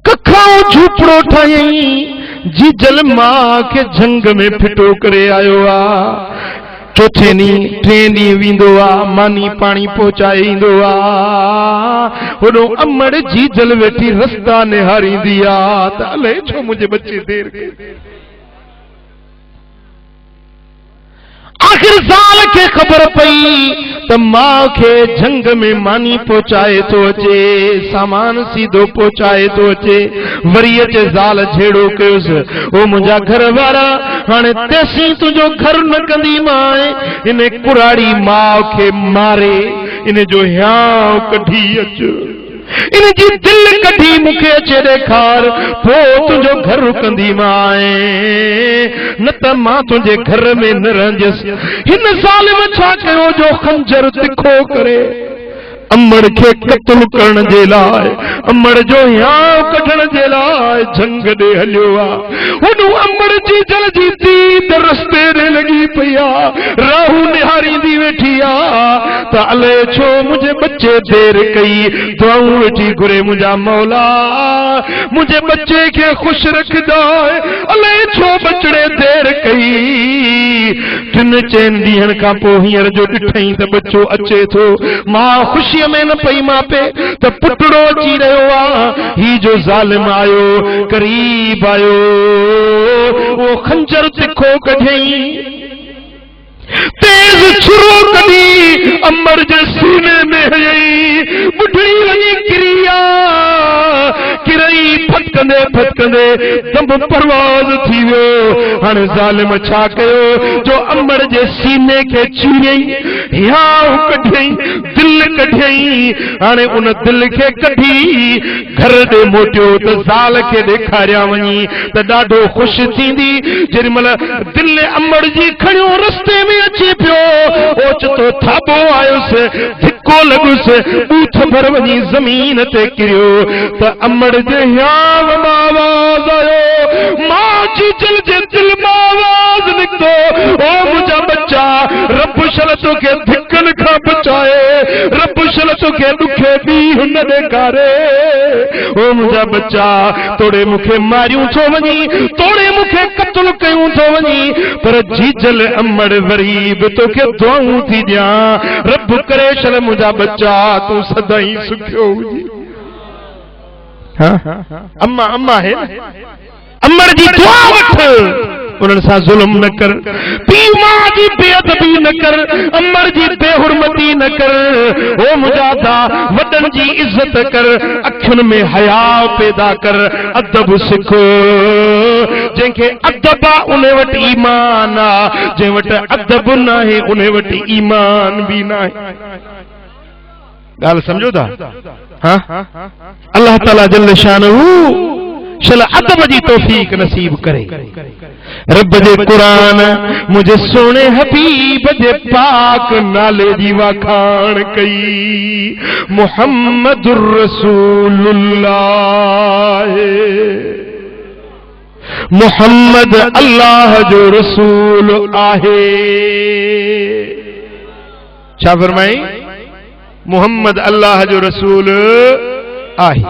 कखां झूपड़ो ठाहियई जीजल मां खे झंग में फिटो करे आयो आ चौथे ॾींहुं टे ॾींहं वेंदो आहे मानी पाणी पहुचाए ईंदो आहे होॾो अमड़ जीजल वेठी रस्ता निहारींदी आहे त अलाए छो मुंहिंजे बच्चे देर कई आखिर ज़ाल खे ख़बर पई त मां खे झंग में मानी पहुचाए थो अचे सामान सीधो पहुचाए थो अचे वरी अचे ज़ाल झेड़ो कयोसि ओ मुंहिंजा घर वारा हाणे तेसीं तुंहिंजो घर न कंदीमांइ इन कुराड़ी मां खे मारे इन जो हियांव कढी अच इन जी दिल कढी मूंखे अचे ॾेखार पोइ तुंहिंजो घर कंदीमांइ न त मां तुंहिंजे घर में न रहंदसि हिन ज़ालिम छा कयो जो खंजर तिखो करे अमड़ खे क़त्ल करण जे लाइ अमड़ जो हियांव कढण जे लाइ झंग ॾे हलियो आहे हुन अमड़ जी जल जी दीद रस्ते ॾे लॻी पई आहे राहू निहारींदी वेठी आहे त अलाए छो मुंहिंजे बच्चे देर कई दुआऊं वेठी घुरे मुंहिंजा मौला मुंहिंजे बच्चे खे ख़ुशि रखजाए अलाए छो बचड़े देर कई टिन चइनि ॾींहंनि खां पोइ हींअर जो ॾिठई त बच्चो अचे थो मां ख़ुशी में न पई मापे त पुटड़ो अची रहियो आहे ही जो ज़ालिम आयो करीब आयो वो खंजर तिखो कढई तेज छुरो कढी अमर जे सीने में हयई बुढ़ी वञी किरिया किरई फटकंदे फटकंदे दम परवाज़ थी वियो हाणे ज़ालिम छा कयो जो अमर जे सीने खे चीरियई हियांव कढियई दिल कढियई हाणे उन दिल खे कढी घर ॾे मोटियो त ज़ाल खे ॾेखारिया वञी त ॾाढो ख़ुशि थींदी जेॾीमहिल दिल अमर जी खणियो रस्ते में अचे पियो ओचितो थाबो आयुसि धिको लॻुसि बूथ भर वञी ज़मीन ते किरियो त अमड़ जे हियांव मां आवाज़ आयो मां जी जल जे दिल मां आवाज़ निकितो ओ मुंहिंजा बच्चा रब शल तोखे धिकनि खां बचाए रब शल तोखे ॾुखे ॾींहुं न ॾेखारे ओ मुंहिंजा बच्चा तोड़े मूंखे मारियूं थो वञी तोड़े मूंखे क़त्ल कयूं थो वञी पर जीजल अमड़ वरी बि तोखे दुआऊं थी ॾियां रब करे छल मुंहिंजा बच्चा तूं सदाईं सुखियो हुजे अम्मा अम्मा है अमर जी दुआ वठ उन्हनि सां ज़ुल्म न कर पीउ मां जी बेअदबी न कर अमर जी बेहुरमती न कर ओ मुजादा वॾनि जी इज़त कर अखियुनि में हया पैदा कर अदब सिख जंहिंखे अदब आहे उन वटि ईमान आहे जंहिं वटि अदब न आहे उन वटि ईमान बि न आहे ॻाल्हि सम्झो था अल्लाह ताला जल शानहू शल अदब जी तौफीक नसीब करे रब जे कुरान मुझे सोने हबीब जे पाक नाले जी वाखाण कई मुहम्मदुर रसूलुल्लाह मुहम्मद अल्लाह जो रसूल आहे। छा फरमाई? मुहम्मद अल्लाह जो रसूल आहे।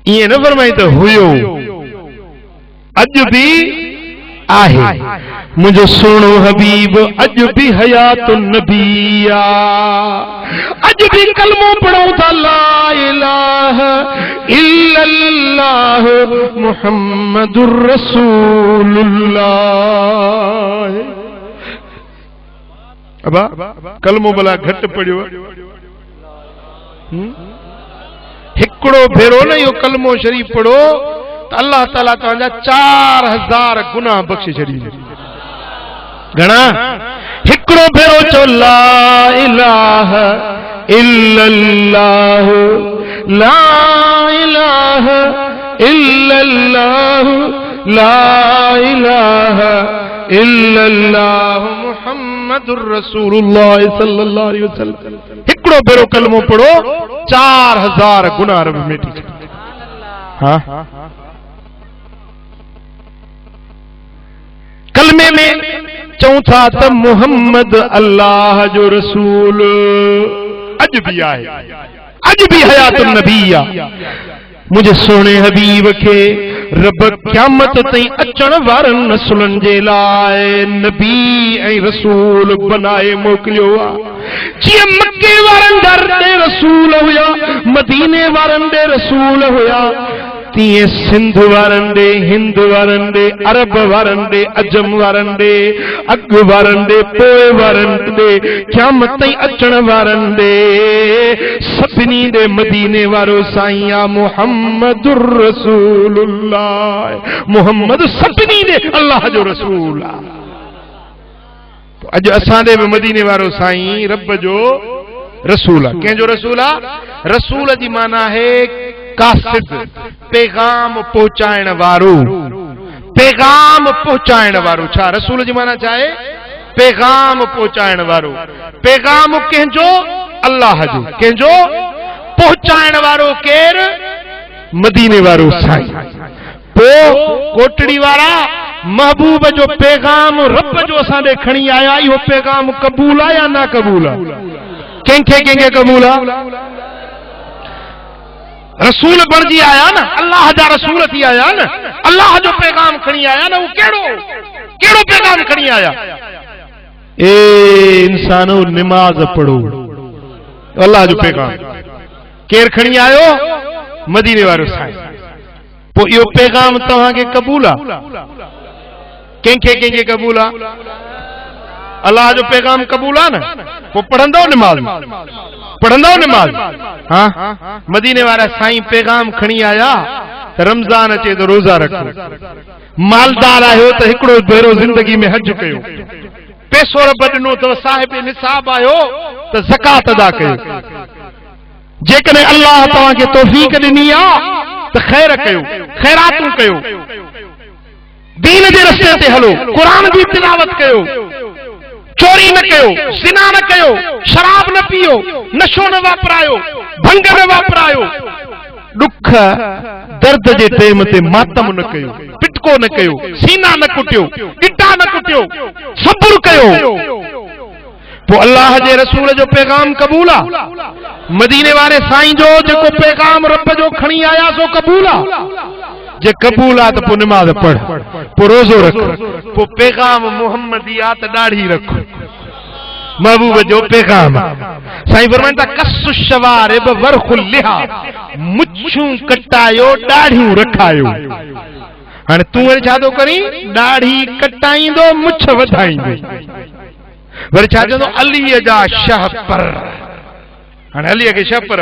ये न फरमाई तो हुयो, अज भी आहे। मुझे सुनो हबीब अज भी हयातुन नबिया, अज भी कलमो पढ़ो था ला इलाहा इल्लल्लाह मुहम्मदुर रसूलुल्लाह। अबा कलमो भला घट पढ़ियो, हिकड़ो भेरो न यो कलमो शरीफ पढ़ो तो अल्लाह ताला तव्हांजा 4000 गुनाह बख्शे छॾींदो। घणा? हिकड़ो भेरो चो ला इलाहा इल्लल्लाह, ला इलाहा इल्लल्लाह, ला इलाहा इल्लल्लाह मुहम्मदुर रसूलुल्लाह सल्लल्लाहु अलैहि वसल्लम। हिकड़ो भेरो कलमो पढ़ो 4000 गुनाह रब मिटी। हाँ, कलमे में चऊं था त मुहम्मद अल्लाह जो रसूल अज भी आए, अज भी हयातुन नबिया। मुझे सोने हबीब के रब क़यामत ताईं अचण वारनि नसुलनि जे लाइ नबी ऐं रसूल बनाए मोकिलियो आहे। जीअं मके वारनि ॾे रसूल हुया, मदीने वारनि ॾे रसूल हुया, तीअं सिंध वारनि ॾे, हिंद वारनि ॾे, अरब वारनि ॾे, अजम वारनि ॾे, अॻु वारनि ॾे, पोइ वारनि ॾे, क़यामत ताईं अचण वारनि ॾे सभिनी ॾे मदीने वारो साईं आ मुहम्मदुर रसूलुल्लाह। मुहम्मद सभिनी ॾे अल्लाह जो रसूल आ। अॼु असां ॾे बि मदीने वारो साईं रब जो रसूल आ। कंहिंजो रसूल आ? रसूल जी माना है कासिद, पैगाम पहुंचाइण वारो, पैगाम पहुंचाइण वारो। छा रसूल जी माना छा आहे? पैगाम पहुंचाइण वारो। पैगाम कंहिंजो? अल्लाह जो। कंहिंजो? पहुंचाइण वारो केर? मदीने वारो साईं। पोइ कोटड़ी वारा महबूब जो पैगाम रब जो असां ॾे खणी आया, इहो पैगाम क़बूल आहे या ना क़बूल आहे? कंहिंखे कंहिंखे क़बूल आहे? रसूल बणजी आया न, अल्लाह जा रसूल थी आया न, अल्लाह जो पैगाम खणी आया न। वो केड़ो पैगाम खणी आया? ए इंसानो नमाज पढ़ो, अल्लाह जो पैगाम। केर खणी आयो? मदीने वारो साईं। पो इहो पैगाम तव्हांखे क़बूल आहे? कंहिंखे कंहिंखे क़बूल आहे? अल्लाह जो पैगाम क़बूल आहे न। पो पढ़ंदो नमाज, पढ़ंदो नमाज। हाँ, मदीने वारा साईं पैगाम खणी आया त रमज़ान अचे तो रोज़ा रखो, मालदार आयो तो हिकड़ो भेरो जिंदगी में हज कयो, पैसो रब ॾिनो तो साहिब निसाब आयो तो ज़कात अदा कयो। जेकॾहिं अल्लाह तव्हांखे तौफ़ीक़ ॾिनी आहे तो ख़ैर कयो, ख़ैरातूं कयो, दीन जे रस्ते ते हलो, क़ुरान जी तिलावत कयो, चोरी न कयो, ज़िना न कयो, शराब न पियो, नशो न वापरायो, भंग न वापरायो, दुख दर्द जे टेम ते मातम न कयो, पिटको न कयो, सीना न कुटियो, गिटा न कुटियो, सब्र कयो। पो अल्लाह जे रसूल जो पैगाम क़बूल आ? मदीने वारे साईं जो जेको पैगाम रब जो खणी आया सो क़बूल आ? जे क़बूल आ तो पो नमाज पढ़, पो रोज़ो रख, पो पैगाम मुहम्मदी आ तो दाढ़ी रख। महबूब जो पैगाम साईं फरमाइन था कसु शवारिब वरखुल लिहा, मुछूं कटायो दाढ़ियूं रखायो। हाणे तूं वरी छा थो करी? दाढ़ी कटाईंदो, मुछ वधाईंदो, वरी छा चवंदो? अलीअ जा शह पर। हाणे अलीअ खे शह पर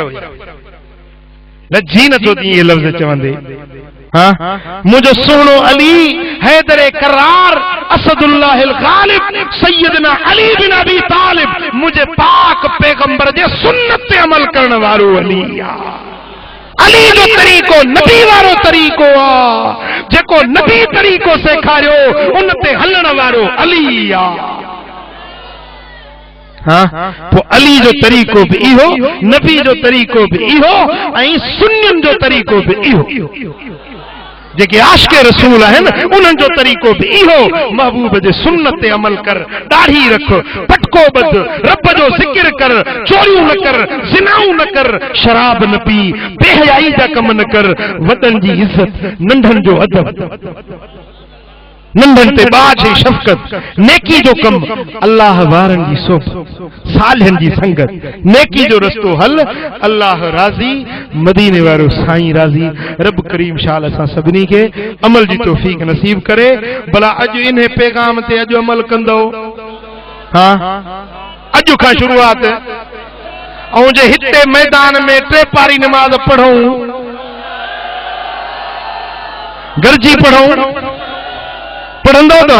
लजी नथो थी इहे लफ़्ज़ चवंदे। हाँ, मुझो सोनो अली हैदर करार असदुल्लाहिल गालिब सैयदना अली बिन अबी तालिब, मुझे पाक पैगंबर जे सुन्नत ते अमल करण वारो अली आ। अली जो तरीको नबी वारो तरीको आ, जेको नबी तरीको सेखारियो उन ते हलण वारो अली आ। हाँ, तो अली जो तरीको भी इहो, नबी जो तरीको भी इहो, ऐं सुन्नियुनि जो तरीको भी इहो। जेके आशिक़ रसूल आहिनि उन्हनि जो तरीक़ो बि इहो, महबूब जे सुन्नत ते अमल कर, दाढ़ी रख, पटको बध, रब जो ज़िक्र कर, चोरियूं न कर, ज़िनाऊं न कर, शराब न पी, बेहयाई जा कम न कर, वॾनि जी इज़त, नंढनि जो अदब, नंढनि ते बाज ऐं शफ़क़त, नेकी जो कम, अल्लाह वारनि जी सोबत, सालिहनि जी संगत, नेकी जो रस्तो हल, अल्लाह राज़ी, मदीने वारो साईं राज़ी। रब करीम शाल असां सभिनी खे अमल जी तौफ़ीक़ नसीब करे। भला अॼु इन पैगाम ते अॼु अमल कंदो? हाँ, अॼु खां शुरूआत, ऐं जे हिते मैदान में 3 पारी नमाज़ पढ़ूं, गरजी पढ़ूं, पढ़ंदो त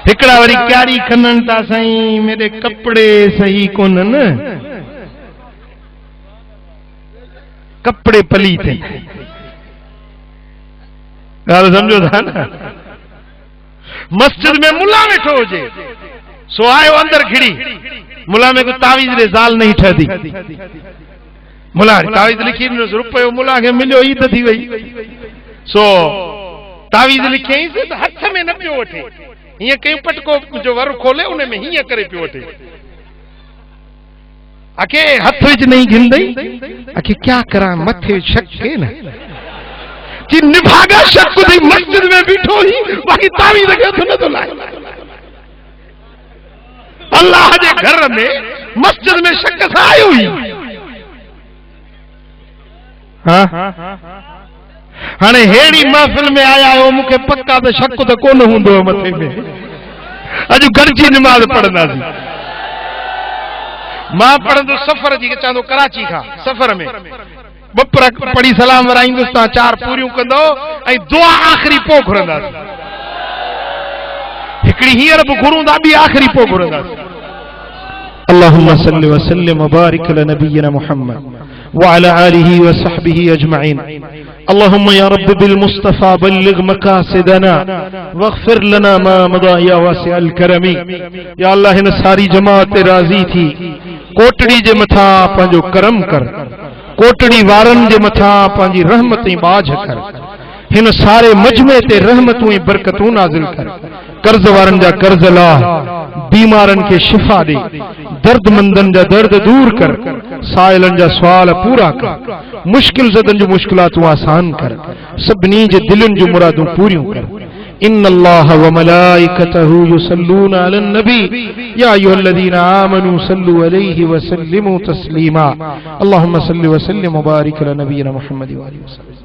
हिकड़ा वरी क्यारी खनन था, साईं मेरे कपड़े सही कोनन, कपड़े पली थे, ॻाल्हि समझो था न। मस्जिद में मुला वेठो हुजे, सो आयो अंदर खिड़ी, मुला में को तावीज़ रे ज़ाल नहीं ठहदी, मुला तावीज़ लिखी रुपयो मुला के मिलियो, ईद थी वई, सो तावीज़ लिखियईं त हथ में न पियो वठे, हीअं कयूं पटको जो वर खोले उन में हीअं करे पियो वठे, आखे हथ विच नहीं गिनदई, आखे क्या करा मथे शक के न कि निभागा शक थी, मस्जिद में बीठो ही बाकी तावीज़ के हथ न तो लाए। अल्लाह जे घर में मस्जिद में शक सां आयो ही। हाँ हाणे हेड़ी महफिल में आया हो, मुखे पक्का तो शक तो कोन हुंदो मथे में। अॼु गॾिजी निमाज़ पढ़ंदासीं। मां पढ़ंदो सफ़र जी, चवंदो कराची खां सफ़र में 2 पढ़ी सलाम वराईंदुसि, तव्हां 4 पूरियूं कंदो ऐं दुआ आख़िरी पोइ घुरंदासीं। हिकिड़ी हींअर बि घुरूं था, ॿी आख़िरी पोइ घुरंदासीं। अल्लाहुम्मा सल्लि व सल्लिम व बारिक अला नबियना मुहम्मद وعلى آله وصحبه أجمعين اللهم يا رب بالمصطفى بلغ مقاصدنا واغفر لنا ما مضى يا واسع الكرم يا الله इन सारी जमात राज़ी थी कोटड़ी जे मथा पंहिंजो करम कर कोटड़ी वारनि जे मथा पंहिंजी रहमत ऐं बाझ कर हिन सारे मजमे ते रहमतूं ऐं बरकतूं नाज़िल कर कर्ज वारनि जा कर्ज लाह बीमारनि खे शिफ़ा ॾे दर्दमंदनि जा दर्द दूर कर साइलनि जा सुवाल पूरा कर मुश्किल ज़दनि जूं मुश्किलातूं आसान कर सभिनी जे दिलनि जूं मुरादूं पूरियूं कर إن الله وملائكته يصلون على النبي يا أيها الذين آمنوا صلوا عليه وسلموا تسليما اللهم صل وسلم وبارك على نبينا محمد وآله وسلم